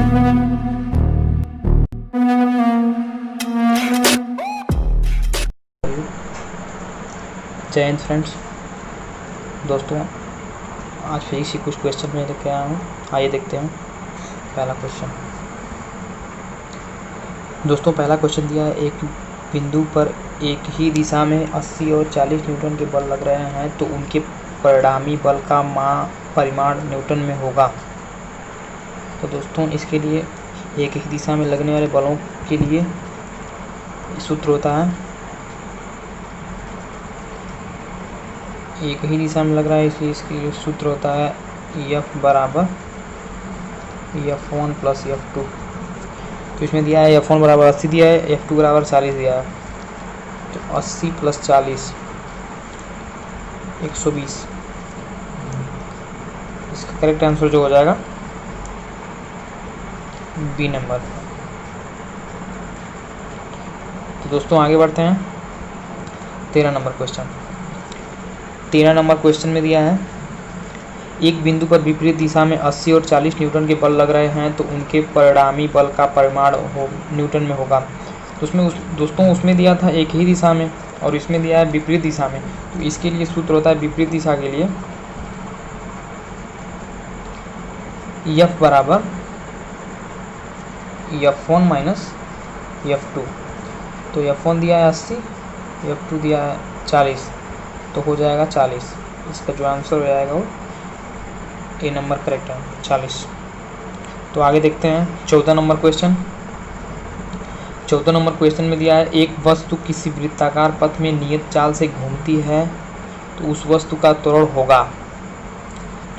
जय हिंद फ्रेंड्स। दोस्तों, आज फिजिक्स के कुछ क्वेश्चन मैं लेके आया हूँ। आइए देखते हैं पहला क्वेश्चन। दोस्तों, पहला क्वेश्चन दिया है, एक बिंदु पर एक ही दिशा में 80 और 40 न्यूटन के बल लग रहे हैं तो उनके परिणामी बल का परिमाण न्यूटन में होगा। तो दोस्तों, इसके लिए एक ही दिशा में लगने वाले बलों के लिए सूत्र होता है, एक ही दिशा में लग रहा है इसलिए इसके सूत्र होता है F बराबर F1 प्लस F2। तो इसमें दिया है F1 बराबर 80 दिया है, F2 बराबर 40 दिया है। तो 80 प्लस 40 120। इसका करेक्ट आंसर जो हो जाएगा बी नंबर। तो दोस्तों, आगे बढ़ते हैं 13 नंबर क्वेश्चन। 13 नंबर क्वेश्चन में दिया है, एक बिंदु पर विपरीत दिशा में 80 और 40 न्यूटन के बल लग रहे हैं तो उनके परिणामी बल का परिमाण न्यूटन में होगा। तो उसमें दिया था एक ही दिशा में और इसमें दिया है विपरीत दिशा में। तो इसके लिए सूत्र होता है विपरीत दिशा के लिए F बराबर F1 माइनस F2। तो F1 दिया है 80, F2 दिया है 40, तो हो जाएगा 40। इसका जो आंसर हो जाएगा वो ए नंबर करेक्ट है, 40। तो आगे देखते हैं 14 नंबर क्वेश्चन। 14 नंबर क्वेश्चन में दिया है, एक वस्तु किसी वृत्ताकार पथ में नियत चाल से घूमती है तो उस वस्तु का त्वरण होगा।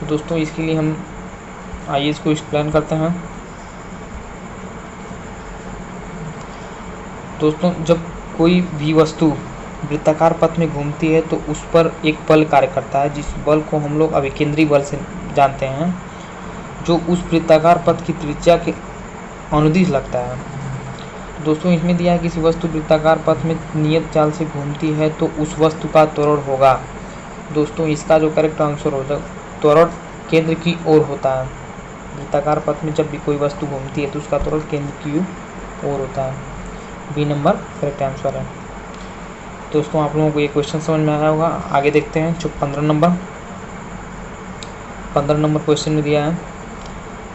तो दोस्तों, इसके लिए हम आइए इसको एक्सप्लेन करते हैं। दोस्तों, जब कोई भी वस्तु वृत्ताकार पथ में घूमती है तो उस पर एक बल कार्य करता है, जिस बल को हम लोग अभिकेंद्री बल से जानते हैं, जो उस वृत्ताकार पथ की त्रिज्या के अनुदिश लगता है। दोस्तों, इसमें दिया है किसी वस्तु वृत्ताकार पथ में नियत चाल से घूमती है तो उस वस्तु का त्वरण होगा। दोस्तों, इसका जो करेक्ट आंसर हो जाएगा, त्वरण केंद्र की ओर होता है। वृत्ताकार पथ में जब भी कोई वस्तु घूमती है तो उसका त्वरण केंद्र की ओर होता है। बी नंबर करेक्ट आंसर है। दोस्तों, आप लोगों को ये क्वेश्चन समझ में आया होगा। आगे देखते हैं 15 नंबर क्वेश्चन में दिया है,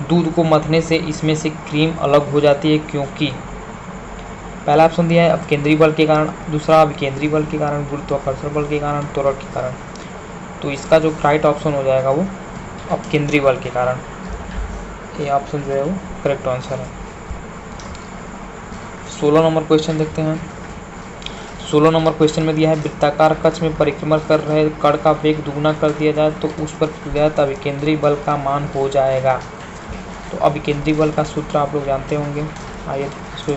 दूध को मथने से इसमें से क्रीम अलग हो जाती है क्योंकि। पहला ऑप्शन दिया है अपकेंद्री बल के कारण, दूसरा अभिकेंद्री बल के कारण, गुरुत्वाकर्षण बल के कारण, त्वरण के कारण। तो इसका जो राइट ऑप्शन हो जाएगा वो अपकेंद्री बल के कारण। ये ऑप्शन जो है वो करेक्ट आंसर है। 16 नंबर क्वेश्चन देखते हैं। 16 नंबर क्वेश्चन में दिया है, वृत्ताकार कक्ष में परिक्रमण कर रहे कण का वेग दुगुना कर दिया जाए तो उस पर प्रयुक्त अभिकेंद्री बल का मान हो जाएगा। तो अभिकेंद्री बल का सूत्र आप लोग जानते होंगे। आइए इसको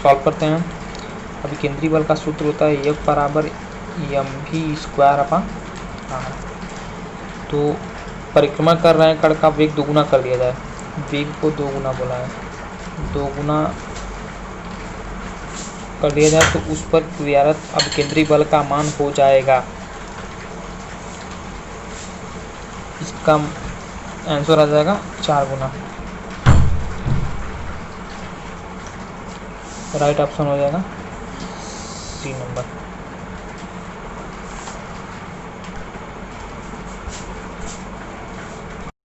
सॉल्व करते हैं। अभिकेंद्री बल का सूत्र होता है F बराबर mv²/r। तो परिक्रमण कर रहे हैं कण का वेग दोगुना कर दिया जाए, वेग को दोगुना बोला है, दोगुना कर दिया जाए तो उस पर प्रयुक्त अभिकेंद्री बल का मान हो जाएगा। इसका आंसर आ जाएगा 4 गुना। राइट ऑप्शन हो जाएगा सी नंबर।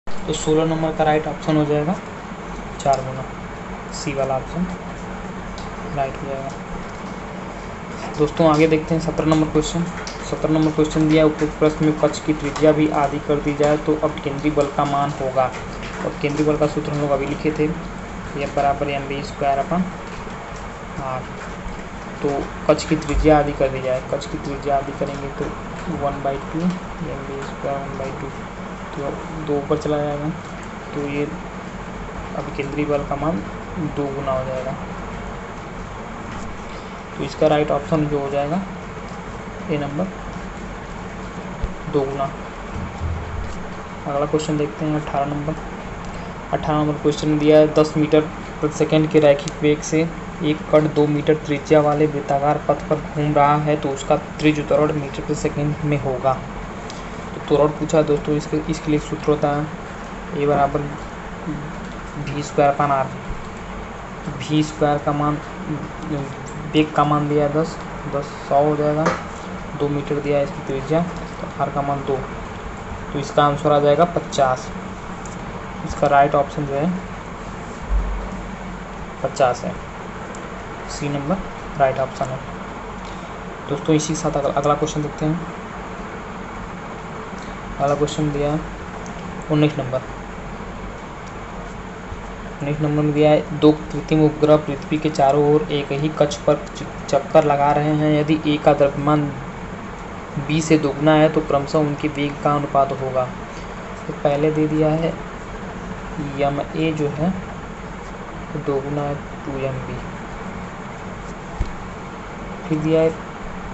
तो 16 नंबर का राइट ऑप्शन हो जाएगा 4 गुना, सी वाला ऑप्शन राइट हो जाएगा। दोस्तों, आगे देखते हैं 17 नंबर क्वेश्चन। 17 नंबर क्वेश्चन दिया, उपरोक्त प्रश्न में कक्ष की त्रिज्या भी आदि कर दी जाए तो अपकेंद्री बल का मान होगा। और केंद्रीय बल का सूत्र हम लोग अभी लिखे थे, F बराबर mv²/r। तो कक्ष की त्रिज्या आदि कर दी जाए, कक्ष की त्रिज्या आदि करेंगे तो 1/2 mv² 1/2, तो 2 ऊपर चला जाएगा तो ये अभिकेंद्री बल का मान 2 गुना हो जाएगा। तो इसका राइट ऑप्शन जो हो जाएगा ए नंबर 2 गुना। अगला क्वेश्चन देखते हैं 18 नंबर। 18 नंबर क्वेश्चन दिया है, 10 मीटर प्रति सेकंड के रैखिक वेग से एक कण 2 मीटर त्रिज्या वाले वृत्ताकार पथ पर घूम रहा है तो उसका त्रिज्य त्वरण मीटर प्रति सेकंड में होगा। तो त्वरण पूछा दोस्तों, इसके लिए सूत्र होता है ए बराबर वी स्क्वायर अपन आर, वी स्क्वायर का मान, वेग का मान दिया है 10, 100 हो जाएगा, 2 मीटर दिया है इसकी त्रिज्या, तो आर का मान 2, तो इसका आंसर आ जाएगा 50। इसका राइट ऑप्शन जो है 50 है, सी नंबर राइट ऑप्शन है। दोस्तों इसी के साथ अगला क्वेश्चन देखते हैं। अगला क्वेश्चन दिया है 19 नंबर। 19 नंबर में दिया है 2 कृत्रिम उपग्रह पृथ्वी के चारों ओर एक ही कक्ष पर चक्कर लगा रहे हैं। यदि ए का द्रव्यमान बी से दोगुना है तो क्रमशः उनके वेग का अनुपात होगा। तो पहले दे दिया है यम ए जो है तो दोगुना है 2mb, फिर दिया है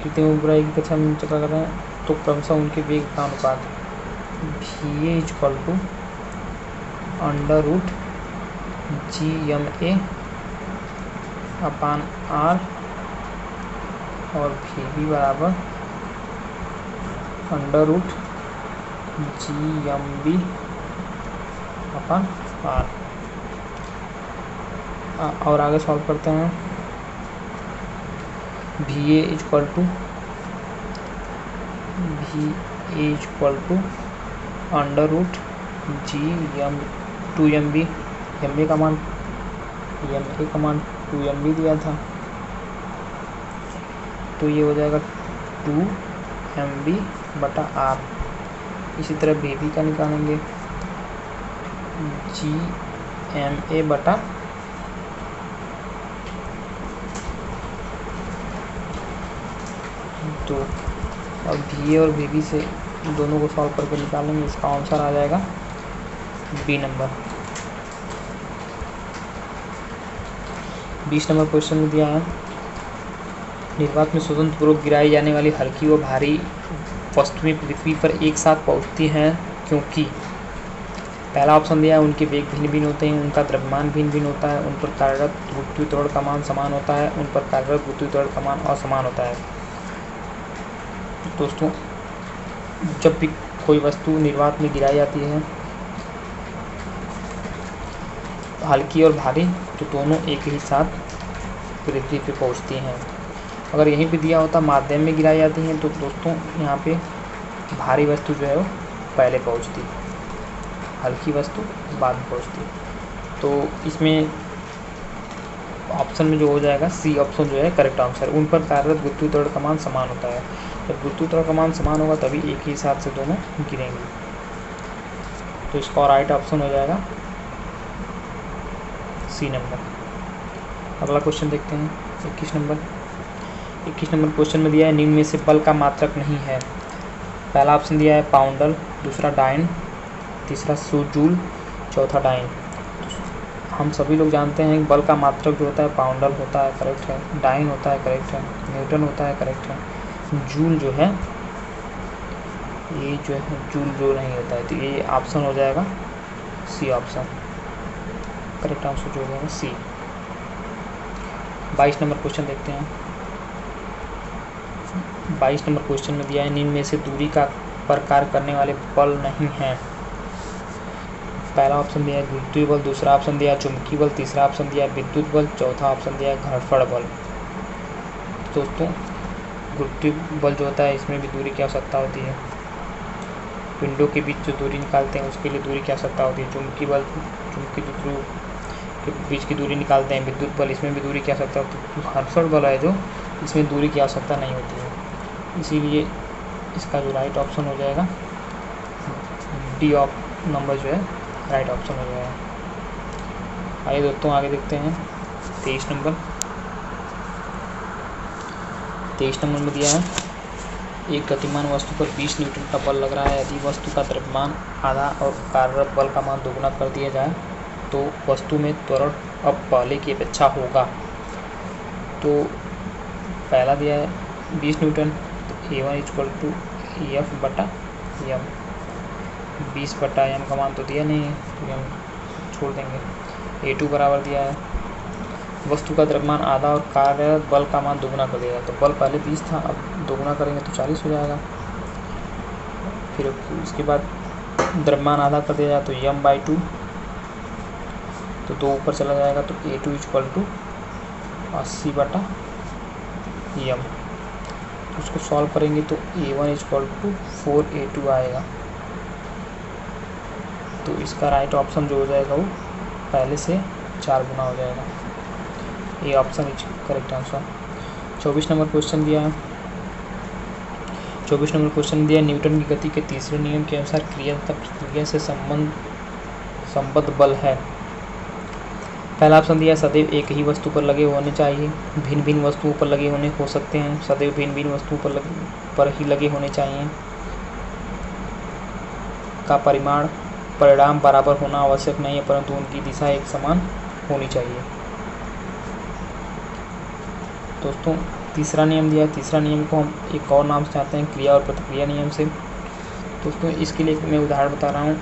कृत्रिम उपग्रह की कक्षा में चक्कर कर रहे हैं तो क्रमशः उनके वेग का अनुपात V A = √GMA upon R और वी बराबर √GMB अपान R। और आगे सॉल्व करते हैं। VA = 2mb, MA का मान 2mb दिया था, तो ये हो जाएगा 2mb/r। इसी तरह बेबी का निकालेंगे, GMA/, तो और VA और VB से दोनों को सॉल्व करके निकालेंगे, इसका आंसर आ जाएगा बी नंबर। 20 नंबर क्वेश्चन में दिया है निर्वात में स्वतंत्र पूर्वक गिराई जाने वाली हल्की व भारी वस्तुएं पृथ्वी पर एक साथ पहुंचती हैं क्योंकि पहला ऑप्शन दिया है उनके वेग भिन्न भिन्न होते हैं, उनका द्रव्यमान भिन्न भिन्न होता है, उन पर कार्यरत गुरुत्वीय त्वरण का मान समान होता है, उन पर कार्यरत गुरुत्वीय त्वरण का मान असमान होता है। दोस्तों जब भी कोई वस्तु निर्वात में गिराई जाती है हल्की और भारी, तो दोनों एक ही साथ पृथ्वी पे पहुंचती हैं। अगर यहीं पे दिया होता माध्यम में गिराई जाती हैं तो दोस्तों यहाँ पे भारी वस्तु जो है वो पहले पहुंचती, हल्की वस्तु बाद में पहुंचती। तो इसमें ऑप्शन में जो हो जाएगा सी ऑप्शन जो है करेक्ट आंसर। उन पर कार्यरत गुरुत्वीय त्वरण का मान समान होता है। जब गुरुत्वीय त्वरण का मान समान होगा तभी एक ही हिसाब से दोनों गिरेंगे, तो इसका राइट ऑप्शन हो जाएगा सी नंबर। अगला क्वेश्चन देखते हैं 21 नंबर। 21 नंबर क्वेश्चन में दिया है निम्न में से बल का मात्रक नहीं है। पहला ऑप्शन दिया है पाउंडल, दूसरा डाइन, तीसरा जूल, चौथा डाइन। हम सभी लोग जानते हैं बल का मात्रक जो होता है पाउंडल होता है, करेक्ट है, डाइन होता है, करेक्ट है, न्यूटन होता है, करेक्ट है, जूल जो है ये जो है जूल जो नहीं होता है, तो ये ऑप्शन हो जाएगा सी ऑप्शन, करेक्ट आंसर जो हो जाएगा सी। 22 नंबर क्वेश्चन देखते हैं। 22 नंबर क्वेश्चन में दिया है निम्न में से दूरी का पर कार्य करने वाले बल नहीं हैं। पहला ऑप्शन दिया है गुरुत्वीय बल, दूसरा ऑप्शन दिया है चुंबकीय बल, तीसरा ऑप्शन दिया है विद्युत बल, चौथा ऑप्शन दिया है घनफड़ बल। दोस्तों गुरुत्वीय बल जो होता है इसमें भी दूरी की आवश्यकता होती है, पिंडों के बीच जो दूरी निकालते हैं उसके लिए दूरी की आवश्यकता होती है। चुंबकीय बल चुंबकीय ध्रुव के बीच की दूरी निकालते हैं। विद्युत बल इसमें भी दूरी की आवश्यकता होती है। तो घनफड़ बल है जो इसमें दूरी की आवश्यकता नहीं होती है, इसीलिए इसका जो राइट ऑप्शन हो जाएगा डी नंबर जो है राइट ऑप्शन हो जाएगा। आइए दोस्तों आगे देखते हैं 23 नंबर। 23 नंबर में दिया है एक गतिमान वस्तु पर 20 न्यूटन का बल लग रहा है। यदि वस्तु का द्रव्यमान आधा और कार्यरत बल का मान दोगुना कर दिया जाए तो वस्तु में त्वरण अब पहले की अपेक्षा होगा। तो पहला दिया है 20 न्यूटन, तो A1 = F/m, 20/m का मान तो दिया नहीं है तो हम छोड़ देंगे। A2 बराबर दिया है वस्तु का द्रव्यमान आधा और कार्यरत बल का मान दोगुना कर दिया, तो बल पहले 20 था, अब दोगुना करेंगे तो 40 हो जाएगा। फिर उसके बाद द्रव्यमान आधा कर दिया जाए तो m/2, तो 2 ऊपर चला जाएगा तो A2 इक्वल टू 80/m। उसको सॉल्व करेंगे तो A1 इक्वल टू 4A2 आएगा। तो इसका राइट ऑप्शन जो हो जाएगा वो पहले से 4 गुना हो जाएगा। ये option is correct answer. 24 number question दिया है। 24 नंबर क्वेश्चन दिया न्यूटन की गति के तीसरे नियम के अनुसार क्रिया तथा प्रतिक्रिया से संबद्ध बल है। पहला ऑप्शन दिया सदैव एक ही वस्तु पर लगे होने चाहिए, भिन्न भिन्न वस्तुओं पर लगे होने हो सकते हैं, सदैव भिन्न भिन्न वस्तुओं पर ही लगे होने चाहिए, का परिणाम बराबर होना आवश्यक नहीं है परंतु उनकी दिशा एक समान होनी चाहिए। दोस्तों तीसरा नियम दिया है। तीसरा नियम को हम एक और नाम से जानते हैं क्रिया और प्रतिक्रिया नियम से। दोस्तों इसके लिए मैं उदाहरण बता रहा हूँ।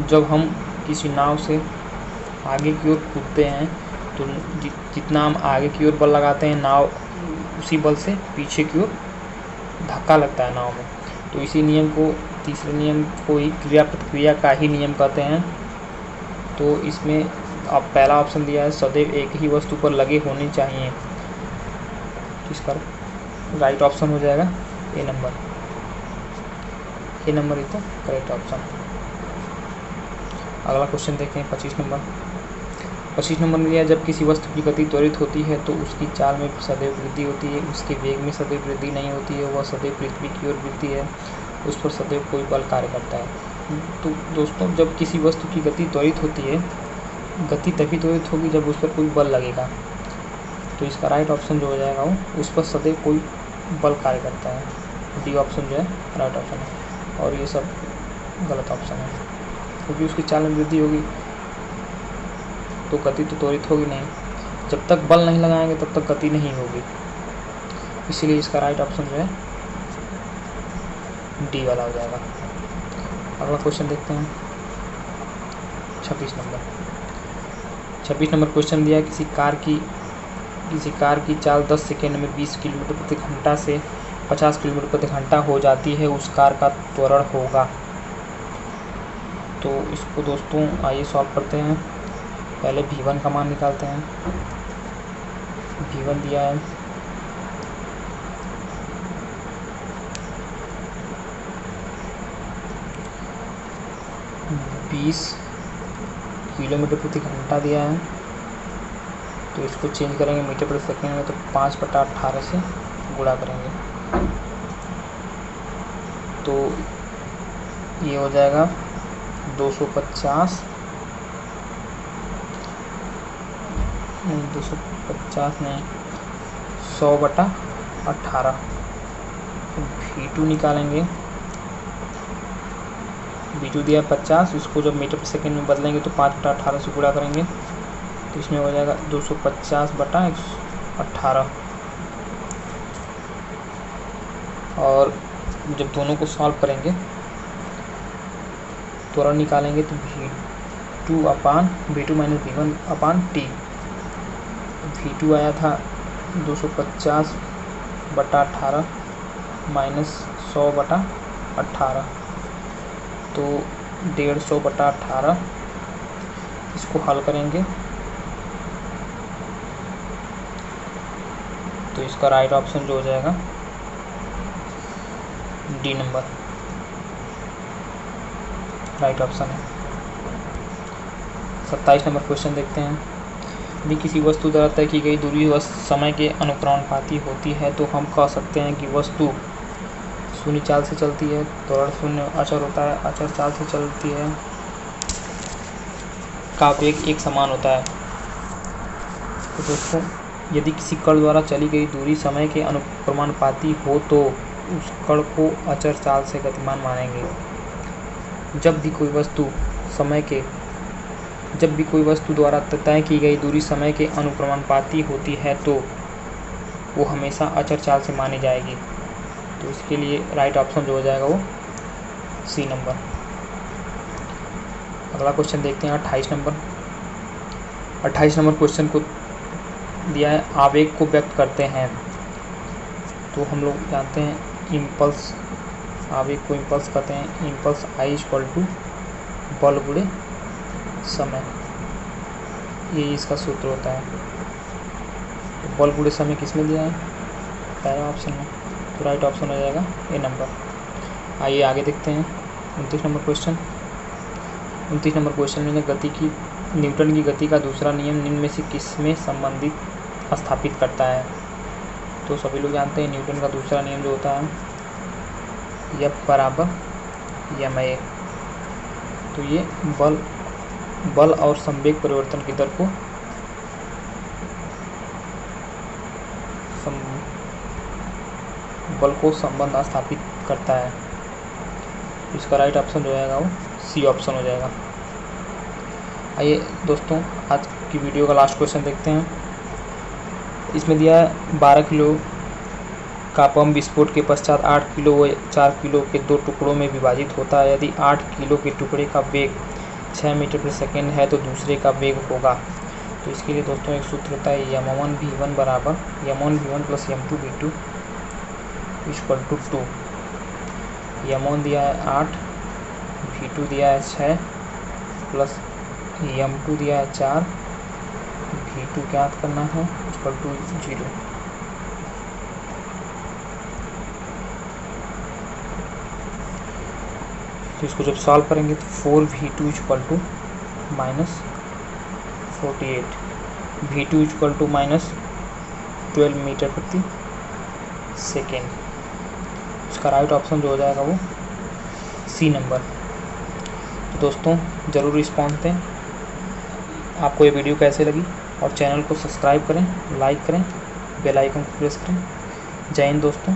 जब हम किसी नाव से आगे की ओर कूदते हैं तो जितना हम आगे की ओर बल लगाते हैं नाव उसी बल से पीछे की ओर धक्का लगता है नाव में। तो इसी नियम को, तीसरे नियम को ही क्रिया प्रतिक्रिया का ही नियम कहते हैं। तो इसमें अब पहला ऑप्शन दिया है सदैव एक ही वस्तु पर लगे होने चाहिए, तो इसका राइट ऑप्शन हो जाएगा A number. A number is the correct option. अगला क्वेश्चन देखें 25 नंबर। 25 नंबर में दिया जब किसी वस्तु की गति त्वरित होती है तो उसकी चाल में सदैव वृद्धि होती है, उसके वेग में सदैव वृद्धि नहीं होती है, वह सदैव पृथ्वी की ओर गिरती है, उस पर सदैव कोई बल कार्य करता है। तो दोस्तों जब किसी वस्तु की गति त्वरित होती है, गति तभी त्वरित होगी जब उस पर कोई बल लगेगा। तो इसका राइट ऑप्शन जो हो जाएगा वो उस पर सदैव कोई बल कार्य करता है। डी ऑप्शन जो है राइट ऑप्शन है और ये सब गलत ऑप्शन है, क्योंकि उसकी चाल में वृद्धि होगी तो गति तो त्वरित होगी नहीं। जब तक बल नहीं लगाएंगे तब तक गति नहीं होगी, इसीलिए इसका राइट ऑप्शन जो है डी वाला हो जाएगा। अगला क्वेश्चन देखते हैं 26 नंबर। 26 नंबर क्वेश्चन दिया किसी कार की चाल 10 सेकेंड में 20 किलोमीटर प्रति घंटा से 50 किलोमीटर प्रति घंटा हो जाती है, उस कार का त्वरण होगा। तो इसको दोस्तों आइए सॉल्व करते हैं। पहले v1 का मान निकालते हैं। v1 दिया है 20 किलोमीटर प्रति घंटा दिया है, तो इसको चेंज करेंगे मीटर प्रति सेकेंड में, तो 5/18 से गुणा करेंगे तो ये हो जाएगा 250 नहीं 100/18। v2 निकालेंगे। v2 दिया 50, इसको जब मीटर पर सेकेंड में बदलेंगे तो 5/18 से गुणा करेंगे तो इसमें हो जाएगा 250/18। और जब दोनों को सॉल्व करेंगे त्वरण निकालेंगे तो v2 माइनस v1/t। v2 आया था 250/18 माइनस 100/18, तो 150/18। इसको हल करेंगे तो इसका राइट ऑप्शन जो हो जाएगा डी नंबर राइट ऑप्शन है। 27 नंबर क्वेश्चन देखते हैं। यदि किसी वस्तु द्वारा तय की गई दूरी समय के अनुक्रमानुपाती होती है तो हम कह सकते हैं कि वस्तु शून्य चाल से चलती है, त्वरण शून्य अचर होता है, अचर चाल से चलती है, का वेग एक समान होता है। तो दोस्तों यदि किसी कण द्वारा चली गई दूरी समय के अनुक्रमानुपाती हो तो उस कण को अचर चाल से गतिमान मानेंगे। जब भी कोई वस्तु द्वारा तय की गई दूरी समय के अनुक्रमानुपाती होती है तो वो हमेशा अचर चाल से मानी जाएगी। तो इसके लिए राइट ऑप्शन जो हो जाएगा वो सी नंबर। अगला क्वेश्चन देखते हैं 28 नंबर। 28 नंबर क्वेश्चन को दिया है आवेग को व्यक्त करते हैं। तो हम लोग जानते हैं इम्पल्स, आवेग को इम्पल्स कहते हैं। इम्पल्स I = बल गुणे समय। ये इसका सूत्र होता है। तो बल गुणे समय किस में दिया है? पहला ऑप्शन में। तो राइट ऑप्शन हो जाएगा ए नंबर। आइए आगे देखते हैं 29 नंबर क्वेश्चन। 29 नंबर क्वेश्चन में गति की न्यूटन की गति का दूसरा नियम निम्न में से किस में संबंधित स्थापित करता है? तो सभी लोग जानते हैं न्यूटन का दूसरा नियम जो होता है F बराबर ma। तो ये बल और संवेग परिवर्तन की दर को बल को संबंध स्थापित करता है। इसका राइट ऑप्शन जो जाएगा वो सी ऑप्शन हो जाएगा। आइए दोस्तों आज की वीडियो का लास्ट क्वेश्चन देखते हैं। इसमें दिया है 12 किलो का बम विस्फोट के पश्चात 8 किलो व 4 किलो के दो टुकड़ों में विभाजित होता है। यदि 8 किलो के टुकड़े का वेग 6 मीटर प्रति सेकेंड है तो दूसरे का वेग होगा। तो इसके लिए दोस्तों एक सूत्र होता है m1v1 बराबर m1v1 plus m2v2 equal to 2। m1 दिया है 8, v2 दिया है 6 प्लस m2 दिया है 4, v2 ज्ञात करना है इक्वल टू 0। तो इसको जब सॉल्व करेंगे तो 4v2 equal to -48, v2 equal to -12 metre प्रति सेकेंड। इसका राइट ऑप्शन जो हो जाएगा वो सी नंबर। तो दोस्तों ज़रूर रिस्पॉन्स दें। आपको ये वीडियो कैसे लगी और चैनल को सब्सक्राइब करें, लाइक करें, बेल आइकन को प्रेस करें। जय हिंद दोस्तों।